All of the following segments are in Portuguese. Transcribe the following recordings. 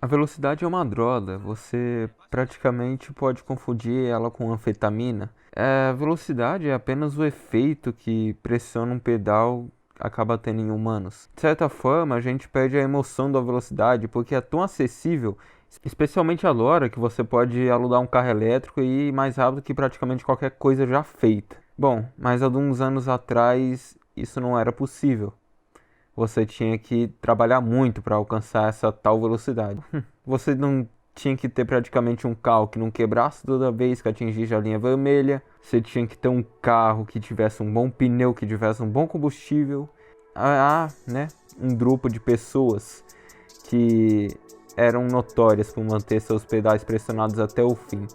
A velocidade é uma droga, você praticamente pode confundir ela com anfetamina. A velocidade é apenas o efeito que pressiona um pedal acaba tendo em humanos. De certa forma, a gente perde a emoção da velocidade porque é tão acessível, especialmente agora que você pode alugar um carro elétrico e ir mais rápido que praticamente qualquer coisa já feita. Bom, mas há uns anos atrás isso não era possível. Você tinha que trabalhar muito para alcançar essa tal velocidade. Você não tinha que ter praticamente um carro que não quebrasse toda vez que atingisse a linha vermelha. Você tinha que ter um carro que tivesse um bom pneu, que tivesse um bom combustível. Né? Um grupo de pessoas que eram notórias por manter seus pedais pressionados até o fim.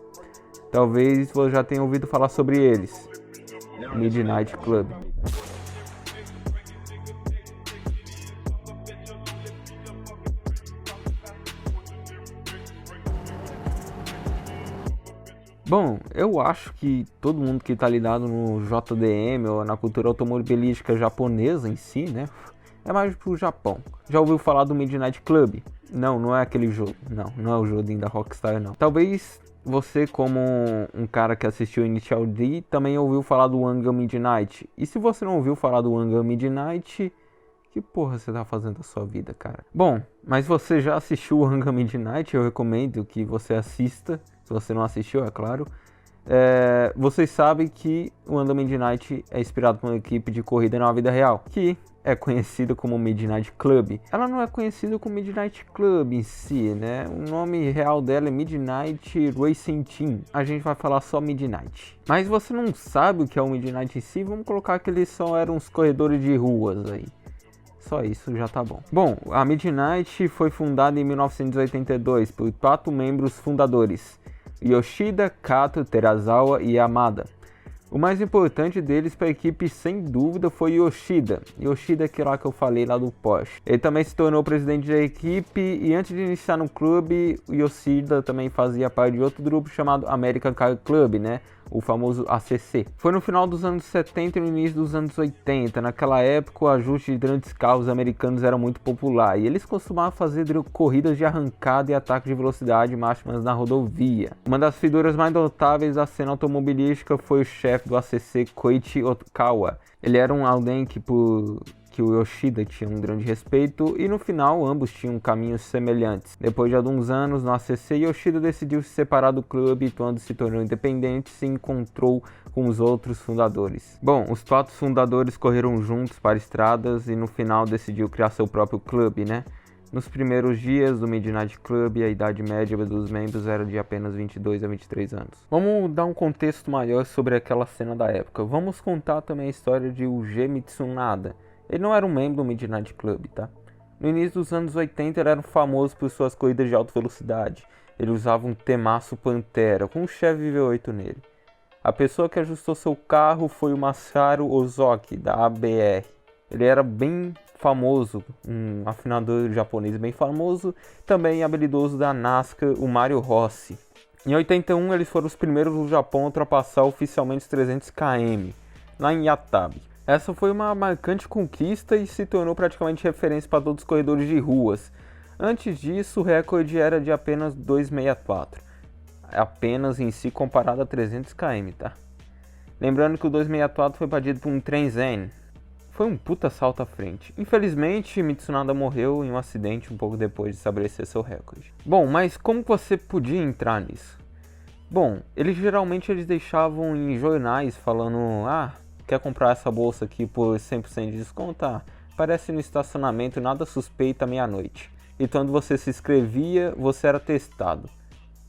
Talvez você já tenha ouvido falar sobre eles. Midnight Club. Bom, eu acho que todo mundo que está ligado no JDM ou na cultura automobilística japonesa em si, né? É mais pro Japão. Já ouviu falar do Midnight Club? Não, não é aquele jogo. Não é o joguinho da Rockstar, não. Talvez você, como um cara que assistiu Initial D, também ouviu falar do Anga Midnight. E se você não ouviu falar do Anga Midnight, que porra você tá fazendo da sua vida, cara? Bom, mas você já assistiu o Anga Midnight? Eu recomendo que você assista. Se você não assistiu, é claro. Vocês sabem que o Anga Midnight é inspirado por uma equipe de corrida na vida real, que é conhecida como Midnight Club. Ela não é conhecida como Midnight Club em si, né? O nome real dela é Midnight Racing Team. A gente vai falar só Midnight. Mas você não sabe o que é o Midnight em si, vamos colocar que eles só eram uns corredores de ruas aí. Só isso já tá bom. Bom, a Midnight foi fundada em 1982 por 4 membros fundadores: Yoshida, Kato, Terazawa e Yamada. O mais importante deles para a equipe, sem dúvida, foi Yoshida. Yoshida é aquele lá que eu falei lá do Porsche. Ele também se tornou presidente da equipe e antes de iniciar no clube, o Yoshida também fazia parte de outro grupo chamado American Car Club, né? O famoso ACC. Foi no final dos anos 70 e no início dos anos 80. Naquela época, o ajuste de grandes carros americanos era muito popular e eles costumavam fazer corridas de arrancada e ataque de velocidade máximas na rodovia. Uma das figuras mais notáveis da cena automobilística foi o chefe do ACC, Koichi Okawa. Ele era alguém que o Yoshida tinha um grande respeito e no final ambos tinham caminhos semelhantes. Depois de alguns anos no ACC, Yoshida decidiu se separar do clube e quando se tornou independente se encontrou com os outros fundadores. Bom, os 4 fundadores correram juntos para estradas e no final decidiu criar seu próprio clube, né? Nos primeiros dias do Midnight Club, a idade média dos membros era de apenas 22 a 23 anos. Vamos dar um contexto maior sobre aquela cena da época. Vamos contar também a história de Uge Mitsunada. Ele não era um membro do Midnight Club, tá? No início dos anos 80 ele era famoso por suas corridas de alta velocidade. Ele usava um Temaço Pantera com um Chevy V8 nele. A pessoa que ajustou seu carro foi o Masaru Ozaki, da ABR. Ele era bem famoso, um afinador japonês bem famoso, também habilidoso da NASCAR, o Mario Rossi. Em 81 eles foram os primeiros do Japão a ultrapassar oficialmente os 300 km, lá em Yatabe. Essa foi uma marcante conquista e se tornou praticamente referência para todos os corredores de ruas. Antes disso, o recorde era de apenas 264, apenas em si comparado a 300 km, tá? Lembrando que o 264 foi batido por um Trenzen. Foi um puta salto à frente. Infelizmente, Mitsunada morreu em um acidente um pouco depois de estabelecer seu recorde. Bom, mas como você podia entrar nisso? Bom, eles deixavam em jornais falando: quer comprar essa bolsa aqui por 100% de desconto? Aparece no estacionamento, nada suspeita à meia-noite. E quando você se inscrevia, você era testado.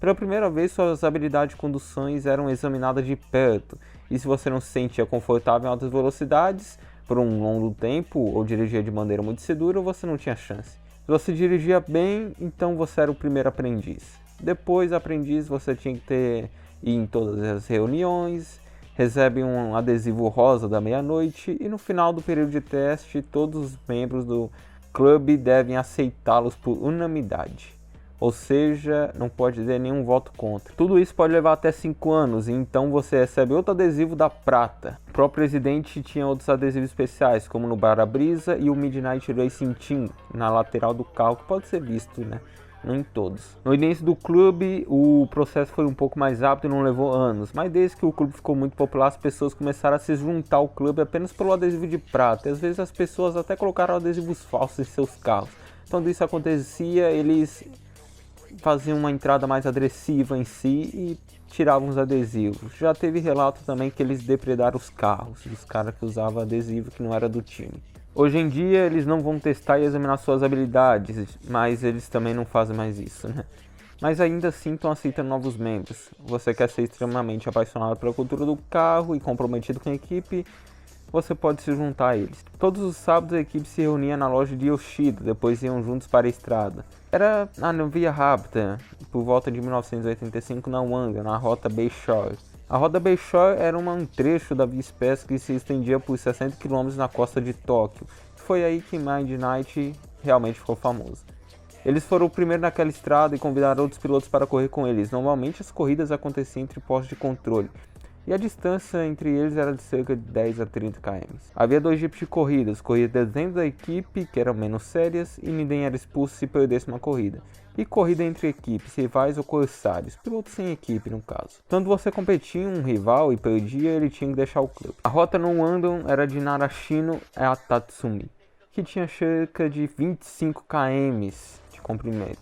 Pela primeira vez, suas habilidades de conduções eram examinadas de perto. E se você não se sentia confortável em altas velocidades, por um longo tempo, ou dirigia de maneira muito segura, você não tinha chance. Se você dirigia bem, então você era o primeiro aprendiz. Depois, aprendiz, você tinha que ir em todas as reuniões, recebe um adesivo rosa da meia-noite e no final do período de teste, todos os membros do clube devem aceitá-los por unanimidade. Ou seja, não pode ter nenhum voto contra. Tudo isso pode levar até 5 anos, e então você recebe outro adesivo da prata. O próprio presidente tinha outros adesivos especiais, como no para-brisa e o Midnight Racing Team, na lateral do carro, que pode ser visto, né? não em todos. No início do clube, o processo foi um pouco mais rápido e não levou anos, mas desde que o clube ficou muito popular, as pessoas começaram a se juntar ao clube apenas pelo adesivo de prata, e às vezes as pessoas até colocaram adesivos falsos em seus carros. Quando isso acontecia, eles faziam uma entrada mais agressiva em si e tiravam os adesivos. Já teve relato também que eles depredaram os carros, dos caras que usavam adesivo que não era do time. Hoje em dia eles não vão testar e examinar suas habilidades, mas eles também não fazem mais isso, né? Mas ainda assim estão aceitando novos membros. Você quer ser extremamente apaixonado pela cultura do carro e comprometido com a equipe, você pode se juntar a eles. Todos os sábados a equipe se reunia na loja de Yoshida, depois iam juntos para a estrada. Era na via rápida, por volta de 1985 na Wanga, na rota Bayshore. A rota Bayshore era um trecho da via expressa que se estendia por 60 km na costa de Tóquio. Foi aí que Midnight realmente ficou famoso. Eles foram o primeiro naquela estrada e convidaram outros pilotos para correr com eles. Normalmente as corridas aconteciam entre postos de controle, e a distância entre eles era de cerca de 10 a 30 km. Havia dois tipos de corridas dentro da equipe, que eram menos sérias, e ninguém era expulso se perdesse uma corrida, e corrida entre equipes, rivais ou corsários, pilotos sem equipe no caso. Quando você competia em um rival e perdia, ele tinha que deixar o clube. A rota no Andon era de Narashino a Tatsumi, que tinha cerca de 25 km de comprimento.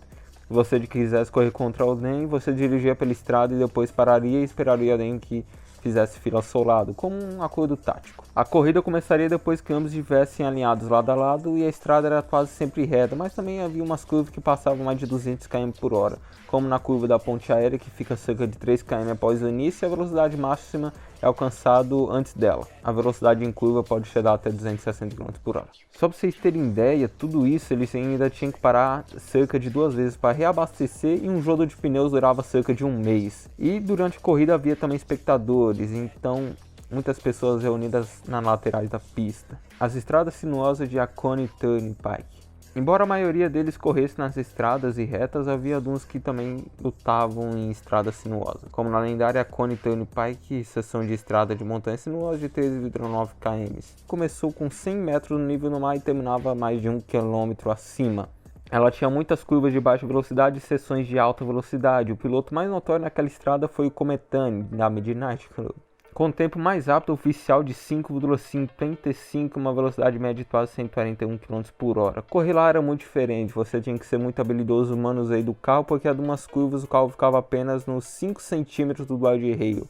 Se você quisesse correr contra alguém, você dirigia pela estrada e depois pararia e esperaria alguém que fizesse fila ao seu lado, como um acordo tático. A corrida começaria depois que ambos estivessem alinhados lado a lado e a estrada era quase sempre reta, mas também havia umas curvas que passavam mais de 200 km por hora, como na curva da ponte aérea que fica cerca de 3 km após o início e a velocidade máxima é alcançada antes dela. A velocidade em curva pode chegar até 260 km por hora. Só para vocês terem ideia, tudo isso eles ainda tinham que parar cerca de 2 vezes para reabastecer e um jogo de pneus durava cerca de um mês. E durante a corrida havia também espectadores, então muitas pessoas reunidas nas laterais da pista. As estradas sinuosas de Hakone Turnpike. Embora a maioria deles corresse nas estradas e retas, havia alguns que também lutavam em estradas sinuosas, como na lendária Hakone Turnpike, seção de estrada de montanha sinuosa de 3,9 km. Começou com 100 metros no nível do mar e terminava mais de 1 km acima. Ela tinha muitas curvas de baixa velocidade e seções de alta velocidade. O piloto mais notório naquela estrada foi o Kometani, da Midnight Club, com o tempo mais rápido oficial de 5,55, uma velocidade média de quase 141 km por hora. Correr lá era muito diferente, você tinha que ser muito habilidoso no manuseio do carro, porque em algumas curvas o carro ficava apenas nos 5 centímetros do guarda-reio.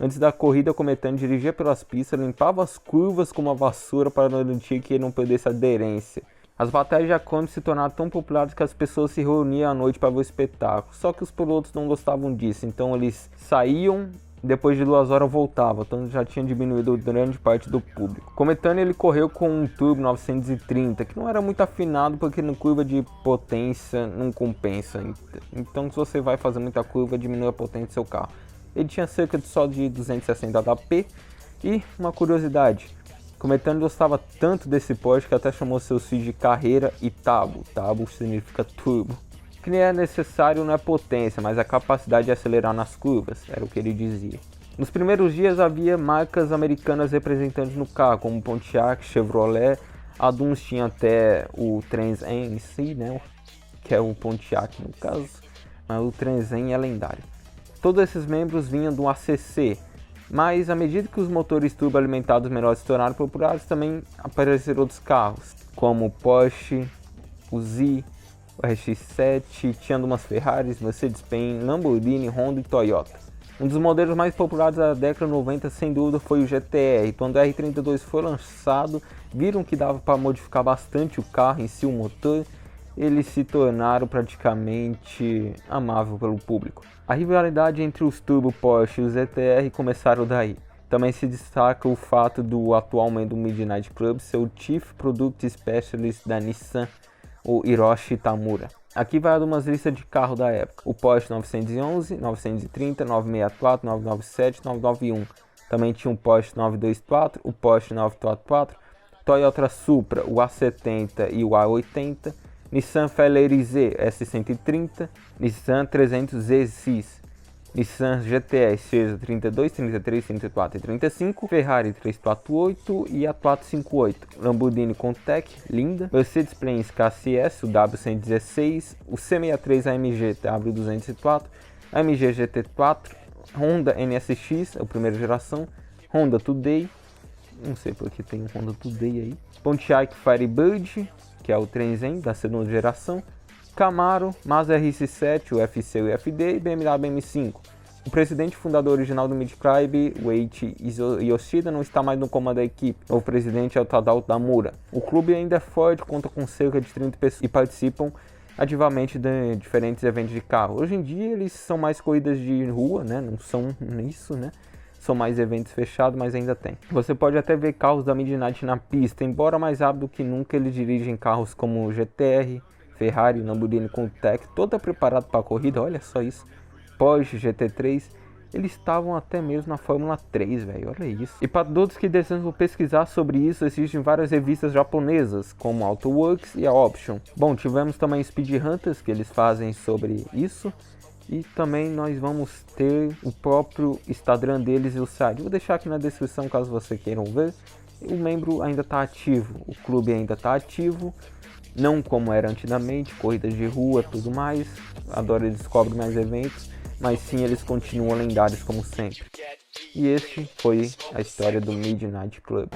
Antes da corrida, o Kometani dirigia pelas pistas, limpava as curvas com uma vassoura para garantir que ele não perdesse aderência. As batalhas de Hakone se tornaram tão populares que as pessoas se reuniam à noite para ver o espetáculo, só que os pilotos não gostavam disso, então eles saíam. Depois de 2 horas voltava, então já tinha diminuído grande parte do público. Kometani ele correu com um turbo 930, que não era muito afinado porque na curva de potência não compensa. Então se você vai fazer muita curva, diminui a potência do seu carro. Ele tinha cerca de só de 260 HP e uma curiosidade. Kometani gostava tanto desse Porsche que até chamou seus filhos de Carreira e Tabo. Tabo significa turbo. O que é necessário não é potência, mas a capacidade de acelerar nas curvas, era o que ele dizia. Nos primeiros dias havia marcas americanas representantes no carro, como Pontiac, Chevrolet, alguns tinham até o Trans Am em si, né, que é o Pontiac no caso, mas o Trans Am é lendário. Todos esses membros vinham do ACC, mas à medida que os motores turbo alimentados menores se tornaram populares, também apareceram outros carros, como o Porsche, o Z, o RX-7, tinha umas Ferraris, Mercedes-Benz, Lamborghini, Honda e Toyota. Um dos modelos mais populares da década de 90 sem dúvida foi o GTR. Quando o R32 foi lançado, viram que dava para modificar bastante o carro em si, o motor, eles se tornaram praticamente amável pelo público. A rivalidade entre os Turbo Porsche e os GTR começaram daí. Também se destaca o fato do atual membro do Midnight Club ser o Chief Product Specialist da Nissan, o Hiroshi Tamura. Aqui vai algumas listas de carro da época. O Porsche 911, 930, 964, 997, 991. Também tinha o Porsche 924, o Porsche 944, Toyota Supra, o A70 e o A80, Nissan Feliz Z S130, Nissan 300ZX, Nissan GTS Cerza 32, 33, 34 e 35, Ferrari 348 e a 458, Lamborghini Countach, linda, Mercedes-Benz KCS, o W116, o C63 AMG W204, AMG GT4, Honda NSX, a primeira geração, Honda Today, não sei porque tem um Honda Today aí, Pontiac Firebird, que é o Trenzen da segunda geração, Camaro, Mazda RX-7, o FC e o FD e BMW M5. O presidente e fundador original do Midcrybe, o Eiichi Yoshida, não está mais no comando da equipe. O presidente é o Tadao Tamura. O clube ainda é forte, conta com cerca de 30 pessoas e participam ativamente de diferentes eventos de carro. Hoje em dia eles são mais corridas de rua, né? Não são isso, né? São mais eventos fechados, mas ainda tem. Você pode até ver carros da Midnight na pista, embora mais rápido que nunca eles dirigem carros como o GTR, Ferrari, Lamborghini Countach, toda preparado para a corrida, olha só isso. Porsche, GT3, eles estavam até mesmo na Fórmula 3, velho, olha isso. E para todos que desejam pesquisar sobre isso, existem várias revistas japonesas, como AutoWorks e a Option. Bom, tivemos também Speed Hunters, que eles fazem sobre isso. E também nós vamos ter o próprio Instagram deles e o site. Vou deixar aqui na descrição caso você queiram ver. O membro ainda está ativo, o clube ainda está ativo. Não como era antigamente, corridas de rua, tudo mais. Agora eles cobrem mais eventos, mas sim eles continuam lendários como sempre. E este foi a história do Midnight Club.